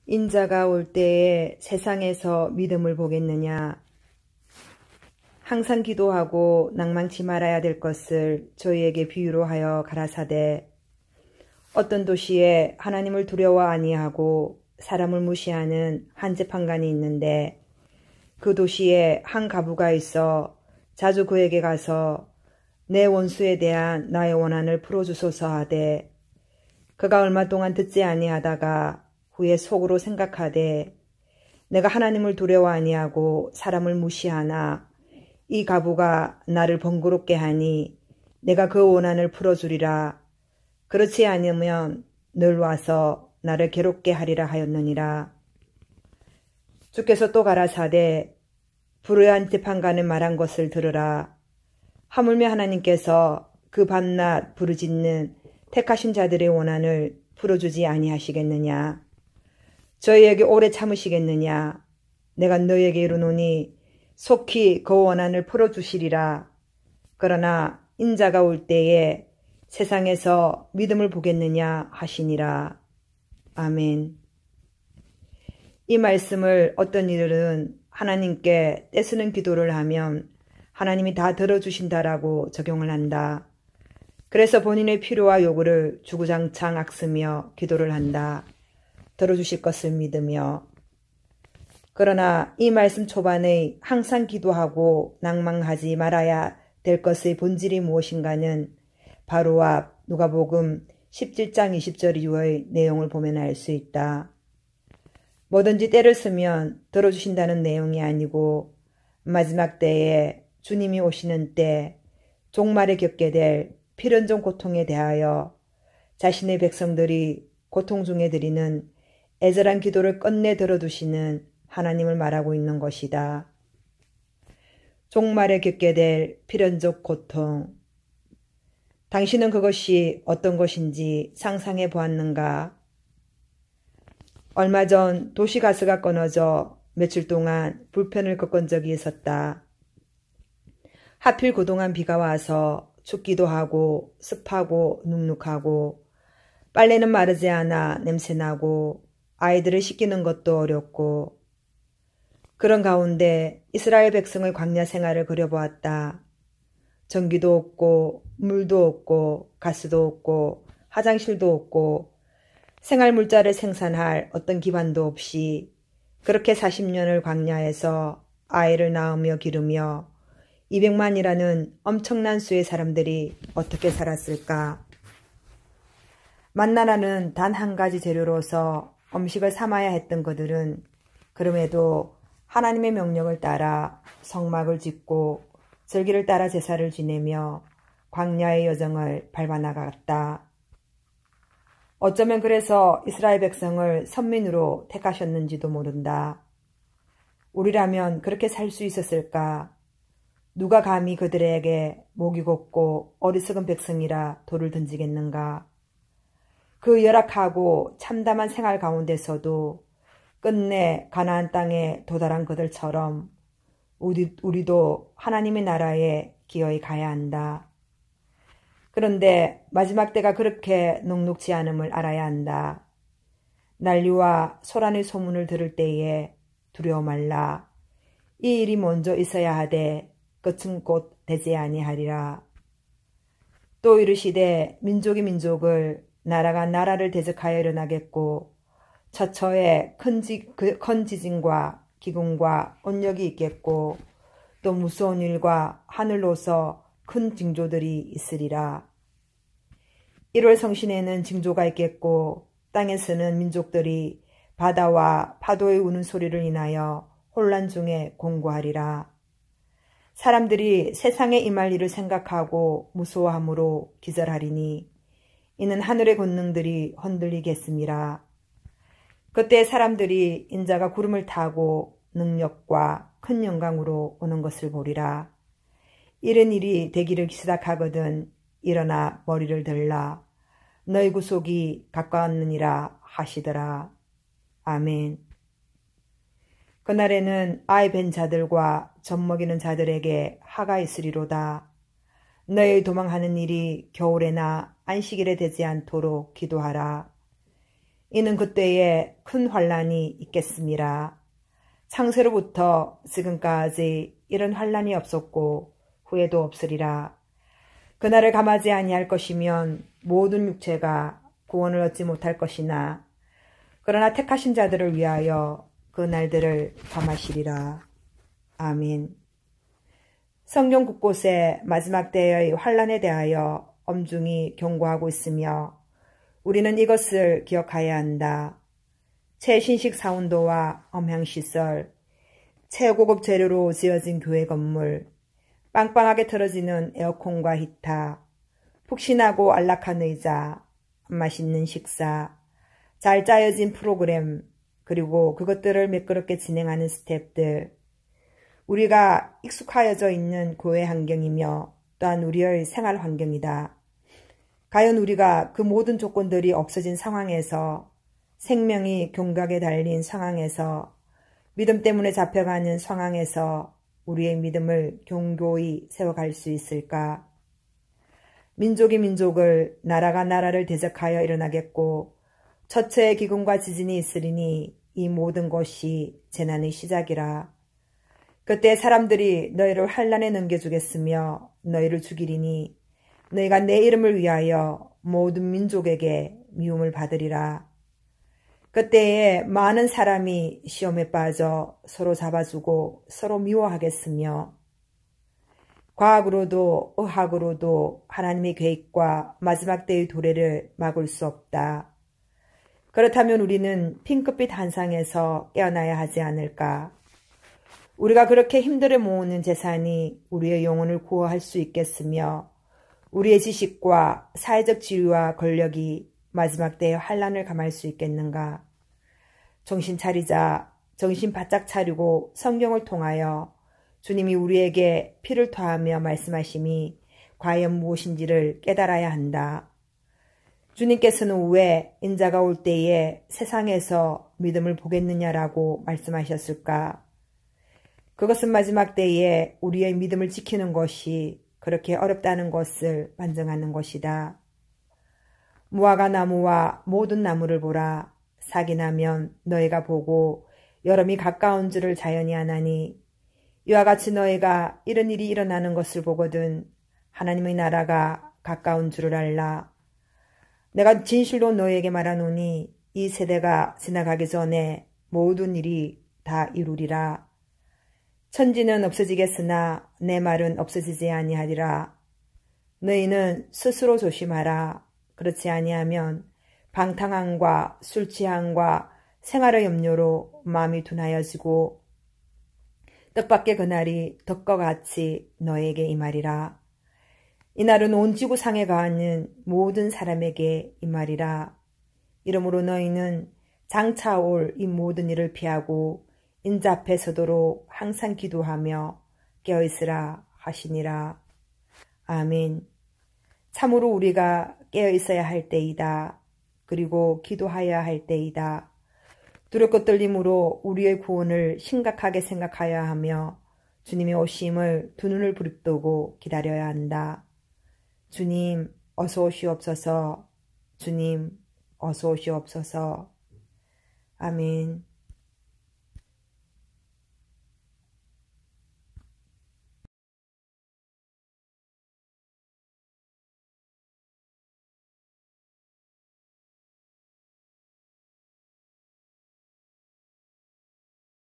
인자가 올 때에 세상에서 믿음을 보겠느냐. 항상 기도하고 낭망치 말아야 될 것을 저희에게 비유로 하여 가라사대, 어떤 도시에 하나님을 두려워 아니하고 사람을 무시하는 한 재판관이 있는데, 그 도시에 한 과부가 있어 자주 그에게 가서 내 원수에 대한 나의 원한을 풀어주소서 하되, 그가 얼마 동안 듣지 아니하다가 후에 속으로 생각하되, 내가 하나님을 두려워 아니하고 사람을 무시하나 이 과부가 나를 번거롭게 하니 내가 그 원한을 풀어주리라. 그렇지 않으면 늘 와서 나를 괴롭게 하리라 하였느니라. 주께서 또 가라사대, 불의한 재판관은 말한 것을 들으라. 하물며 하나님께서 그 밤낮 부르짖는 택하신 자들의 원한을 풀어주지 아니하시겠느냐. 저희에게 오래 참으시겠느냐. 내가 너희에게 이르노니 속히 그 원한을 풀어주시리라. 그러나 인자가 올 때에 세상에서 믿음을 보겠느냐 하시니라. 아멘. 이 말씀을 어떤 이들은 하나님께 떼쓰는 기도를 하면 하나님이 다 들어주신다라고 적용을 한다. 그래서 본인의 필요와 요구를 주구장창 악쓰며 기도를 한다. 들어주실 것을 믿으며. 그러나 이 말씀 초반에 항상 기도하고 낭망하지 말아야 될 것의 본질이 무엇인가는 바로 앞 누가복음 17장 20절 이후의 내용을 보면 알 수 있다. 뭐든지 때를 쓰면 들어주신다는 내용이 아니고, 마지막 때에 주님이 오시는 때 종말에 겪게 될 필연적 고통에 대하여 자신의 백성들이 고통 중에 드리는 애절한 기도를 끝내 들어두시는 하나님을 말하고 있는 것이다. 종말에 겪게 될 필연적 고통. 당신은 그것이 어떤 것인지 상상해 보았는가? 얼마 전 도시가스가 끊어져 며칠 동안 불편을 겪은 적이 있었다. 하필 그동안 비가 와서 춥기도 하고 습하고 눅눅하고 빨래는 마르지 않아 냄새나고 아이들을 씻기는 것도 어렵고, 그런 가운데 이스라엘 백성의 광야 생활을 그려보았다. 전기도 없고 물도 없고 가스도 없고 화장실도 없고 생활 물자를 생산할 어떤 기반도 없이 그렇게 40년을 광야에서 아이를 낳으며 기르며 200만이라는 엄청난 수의 사람들이 어떻게 살았을까? 만나라는 단 한 가지 재료로서 음식을 삼아야 했던 그들은 그럼에도 하나님의 명령을 따라 성막을 짓고 절기를 따라 제사를 지내며 광야의 여정을 밟아나갔다. 어쩌면 그래서 이스라엘 백성을 선민으로 택하셨는지도 모른다. 우리라면 그렇게 살 수 있었을까? 누가 감히 그들에게 목이 곱고 어리석은 백성이라 돌을 던지겠는가? 그 열악하고 참담한 생활 가운데서도 끝내 가나안 땅에 도달한 그들처럼 우리도 하나님의 나라에 기어이 가야 한다. 그런데 마지막 때가 그렇게 녹록지 않음을 알아야 한다. 난리와 소란의 소문을 들을 때에 두려워 말라. 이 일이 먼저 있어야 하되 끝은 곧 되지 아니하리라. 또 이르시되 민족이 민족을, 나라가 나라를 대적하여 일어나겠고 처처에 큰 지진과 기근과 온역이 있겠고 또 무서운 일과 하늘로서 큰 징조들이 있으리라. 1월 성신에는 징조가 있겠고 땅에서는 민족들이 바다와 파도의 우는 소리를 인하여 혼란 중에 공고하리라. 사람들이 세상에 임할 일을 생각하고 무서워함으로 기절하리니 이는 하늘의 권능들이 흔들리겠음이라. 그때 사람들이 인자가 구름을 타고 능력과 큰 영광으로 오는 것을 보리라. 이런 일이 되기를 시작하거든 일어나 머리를 들라. 너희 구속이 가까웠느니라 하시더라. 아멘. 그날에는 아이 벤 자들과 젖먹이는 자들에게 하가 있으리로다. 너희 도망하는 일이 겨울에나 안식일에 되지 않도록 기도하라. 이는 그때에 큰 환란이 있겠습니다. 창세로부터 지금까지 이런 환란이 없었고 후에도 없으리라. 그날을 감하지 아니할 것이면 모든 육체가 구원을 얻지 못할 것이나 그러나 택하신 자들을 위하여 그 날들을 감하시리라. 아멘. 성경 곳곳에 마지막 때의 환란에 대하여 엄중히 경고하고 있으며 우리는 이것을 기억해야 한다. 최신식 사운드와 음향시설, 최고급 재료로 지어진 교회 건물, 빵빵하게 틀어지는 에어컨과 히터, 푹신하고 안락한 의자, 맛있는 식사, 잘 짜여진 프로그램, 그리고 그것들을 매끄럽게 진행하는 스태프들, 우리가 익숙하여져 있는 교회 환경이며 또한 우리의 생활 환경이다. 과연 우리가 그 모든 조건들이 없어진 상황에서 생명이 경각에 달린 상황에서 믿음 때문에 잡혀가는 상황에서 우리의 믿음을 견고히 세워갈 수 있을까? 민족이 민족을 나라가 나라를 대적하여 일어나겠고 처처의 기근과 지진이 있으리니 이 모든 것이 재난의 시작이라. 그때 사람들이 너희를 환란에 넘겨주겠으며 너희를 죽이리니 너희가 내 이름을 위하여 모든 민족에게 미움을 받으리라. 그때에 많은 사람이 시험에 빠져 서로 잡아주고 서로 미워하겠으며 과학으로도 의학으로도 하나님의 계획과 마지막 때의 도래를 막을 수 없다. 그렇다면 우리는 핑크빛 한상에서 깨어나야 하지 않을까? 우리가 그렇게 힘들어 모으는 재산이 우리의 영혼을 구원할 수 있겠으며 우리의 지식과 사회적 지위와 권력이 마지막 때의 환란을 감할 수 있겠는가? 정신 차리자. 정신 바짝 차리고 성경을 통하여 주님이 우리에게 피를 토하며 말씀하심이 과연 무엇인지를 깨달아야 한다. 주님께서는 왜 인자가 올 때에 세상에서 믿음을 보겠느냐라고 말씀하셨을까? 그것은 마지막 때에 우리의 믿음을 지키는 것이 그렇게 어렵다는 것을 반증하는 것이다. 무화과 나무와 모든 나무를 보라. 삭이 나면 너희가 보고 여름이 가까운 줄을 자연히 아나니 이와 같이 너희가 이런 일이 일어나는 것을 보거든 하나님의 나라가 가까운 줄을 알라. 내가 진실로 너희에게 말하노니 이 세대가 지나가기 전에 모든 일이 다 이루리라. 천지는 없어지겠으나 내 말은 없어지지 아니하리라. 너희는 스스로 조심하라. 그렇지 아니하면 방탕함과 술 취함과 생활의 염려로 마음이 둔하여지고 뜻밖의 그날이 덕과 같이 너에게 임하리라. 이날은 온 지구상에 가하는 모든 사람에게 임하리라. 이러므로 너희는 장차 올 이 모든 일을 피하고 인자 앞에 서도록 항상 기도하며 깨어있으라 하시니라. 아멘. 참으로 우리가 깨어있어야 할 때이다. 그리고 기도하여야 할 때이다. 두렵고 떨림으로 우리의 구원을 심각하게 생각하여야 하며 주님의 오심을 두 눈을 부릅뜨고 기다려야 한다. 주님 어서 오시옵소서. 주님 어서 오시옵소서. 아멘.